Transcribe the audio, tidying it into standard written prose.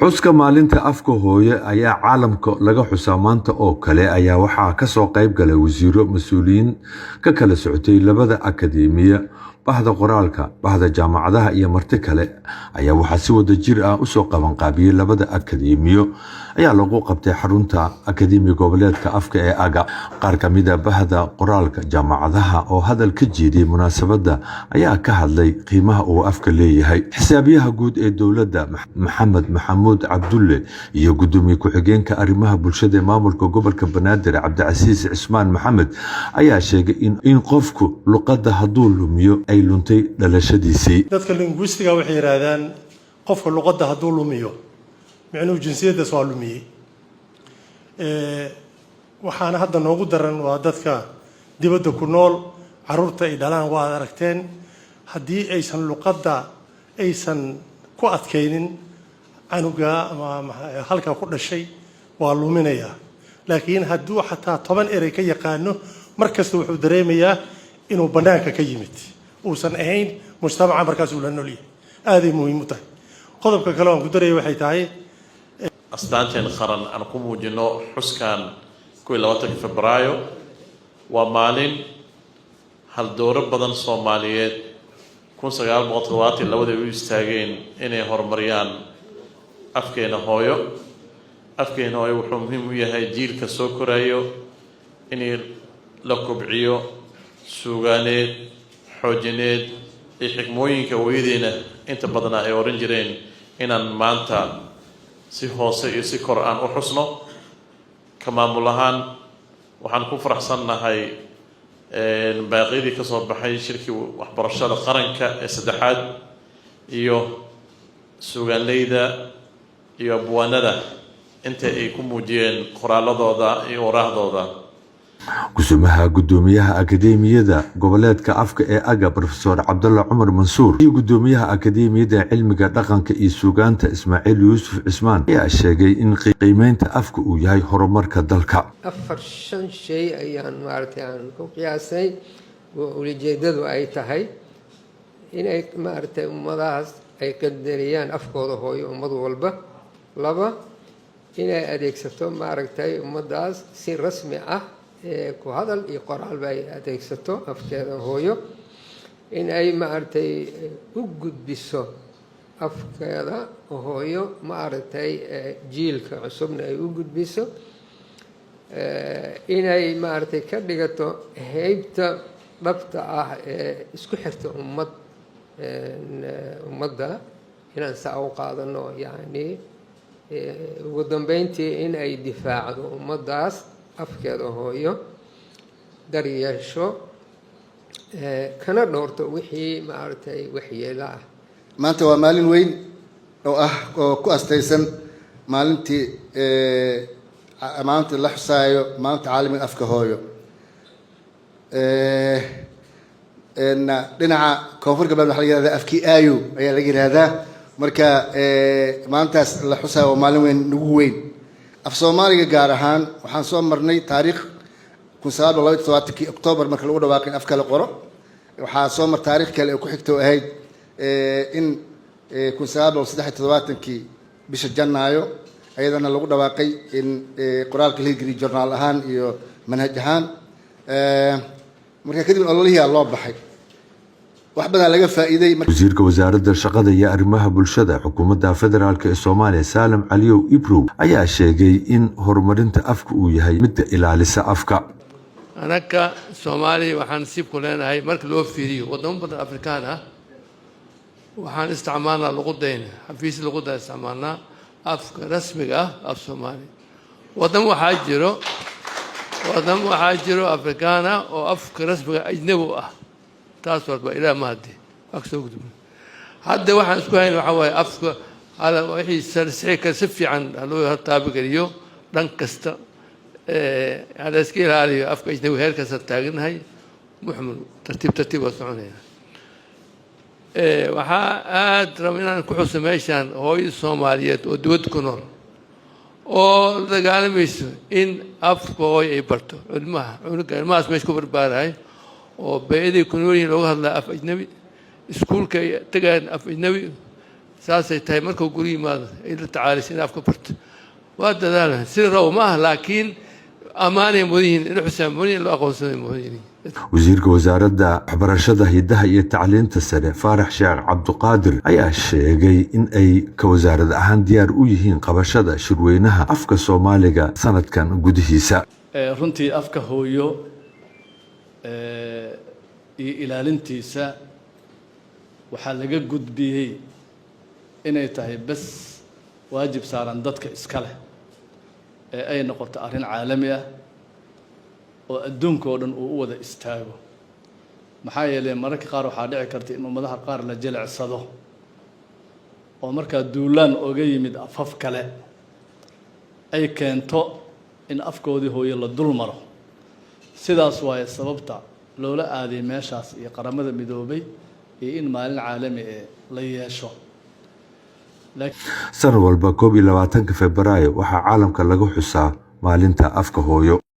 xuska maalinta afka hooyo ayaa caalamka laga xusaa maanta oo kale ayaa waxaa ka soo qayb galay wasiiro mas'uuliyiin ka kala socotay labada akadeemiya bahda qoraalka bahda jaamacadaha iyo marti kale ayaa waxaa si wada jir ah u soo qaban qaabiyay labada akadeemiyo ayaa lagu qabtay xarunta akadeemiga goboleedka afka ee aga qaar kamid ah bahda qoraalka jaamacadaha oo hadal ka jeediyay munaasabada ayaa ka hadlay qiimaha uu afka leeyahay xisaabiyaha guud ee dawladda Maxamed Maxamuud Cabdulle iyo gudoomiye ku-xigeenka arrimaha bulshada ee maamulka gobolka Banaadir Cabdicasiis Cismaan Maxamed ayaa sheegay in qofku luqadda haduu lumiyo ay luntay dhalashadiisii dadka linguistiga waxay yiraahdaan qofka luqadda haduu lumiyo macnuu jinsiyadda soo lumiyay waxaana hadda noogu daran waa dadka dibadda ku nool caruurta ay dhalaan waa aragteen haddii aysan luqadda aysan ku adkaynin canuga ama halka ku dhashay waa luminaya laakiin hadduu xataa 10 eray ka yaqaano markasta wuxuu dareemayaa inuu banaanka ka yimid uusan ahayn mujtamaca markaas uu la nool yahay aad ay muhiim u tahay qodobka kale oo ku dareeyay waxay tahay astaanteen qaran aan ku muujino xuskan 22 Febraayo waa maalin hal dooro badan Soomaaliyeed 1972 u istaageen inay horumariyaan afkeena hooyo wuxuu muhiim u yahay jiilka soo korayo in la kobciyo suugaaneed xoojineed iyo xikmooyinka weedeena inta badan ay oran jireen inaan maanta si hoose iyo si kor aan u xusno ka maamul ahaan waxaan ku faraxsanahay baaqidii ka soo baxay shirkii waxbarashada qaranka ee saddexaad iyo suugaanleyda iyo abwaanada inta ay ku muujiyeen qoraaladooda iyo waraahdooda kusumaha gudoomiyaha akadeemiyada goboleedka afka ee aga Professor Cabdulla Cumar Mansuur iyo gudoomiyaha akadeemiyada cilmiga dhaqanka iyo suugaanta Ismaaciil Yuusuf Cismaan ayaa sheegay in qiimeynta afka uu yahay horumarka dalka afar shan shay ayaan maartay aan ku qiyaasay ujeedadu ay tahay inay maartay ummadaas ay qadariyaan afkooda hooyo ummad walba laba inay adeegsato maartay ummadaas si rasmi ah ku hadal iyo qoraal bay adeegsato afkeeda hooyo in ay maartay u gudbiso afkeeda hooyo maartay jiilka cusubna ay u gudbiso inay maartay ka dhigato heybta dhabta ah ee isku xirta ummadda inaan saa u qaadano yani ugu dambeyntii in ay difaacdo ummadaas afkeeda hooyo daryeesho kana dhowrto wixii maartay waxyeelo ah maanta waa maalin weyn oo ku astaysan maalintii maanta la xusaayo maanta caalamiga afka hooyo dhinaca koonfur galbeed waxaa laga yihahdaa afkii aayo ayaa laga yihahdaa marka maantaas la xusaayo waa maalin weyn nagu weyn af Soomaaliga gaar ahaan waxaan soo marnay taariikh 1972 Oktoobar marka lagu dhawaaqay afka la qoro waxaa soo mar taariikh kale oo ku xigtay ahayd in 1973 bisha Janaayo ayadana lagu dhawaaqay in qoraalka la higri journal ahaan iyo manhaj ahaan marka kadib ololihii loo baxay wax badan laga faa'iiday wasiirka wasaaradda shaqada iyo arrimaha bulshada xukuumadda federaalka ee Soomaaliya Saalim Caliyow Ibrow ayaa sheegay in horumarinta afka uu yahay mid ilaalisa afka anaka Soomaaliya waxaan siib ku leenahay marka loo fiiriyo wadamo badan Afrikaan ah waxaan isticmaalnaa luqadeena xafiis luqada isticmaalnaa afka rasmiga ah af Soomaali wadamo waxaa jiro Afrikaan ah oo afka rasmiga ajnabi ah taas walba ilaa ma hadii aksoo gudub hadda waxaan isku hayn waxa way afka ala wixii sarsiika si fiican loo taabigaliyo dhan kasta hada iska ilaaliyo afka ajnabi heer kasta taagnahay muxmud tartiib waa soconaya waxa aad rabnaan ku xusameyshaan hooyo Soomaaliyeed oo dibad ku nool oo dagaalamayso in afka hooyo ay barto ilmahaas meesha ku barbaaray oo beedii ku nool yihiin looga hadlaa af ajnabi iskuulka tagaan af ajnabi saasay tahay markuu guri yimaado ay la tacaalaysa in afka barto waa dadaalaan sida raw ma ah laakiin ammaanay mudan in xusaan mudan loo aqoonsaday mudan wasiirka wasaaradda waxbarashada hidaha iyo tacliinta sare Faarax Sheekh Cabduqaadir ayaa sheegay in ay ka wasaarad ahaan diyaar u yihiin qabashada shirweynaha afka Soomaaliga sanadkan gudihiisa runtii afka hooyo iyo ilaalintiisa waxaa laga gudbiyay inay tahay bas waajib saaran dadka iska leh ay noqoto arrin caalami ah oo adduunka oo dhan uu u wada istaago maxaa yeelay mararka qaar waxaa dhici karta in ummadaha qaar la jilicsado oo markaa duulaan oga yimid afaf kale ay keento in afkoodii hooyo la dul maro sidaas waaye sababta loola aaday meeshaas iyo qaramada midoobay iyo in maalin caalami la yeesho sanad walba 21 Febraayo waxaa caalamka lagu xusaa maalinta afka hooyo.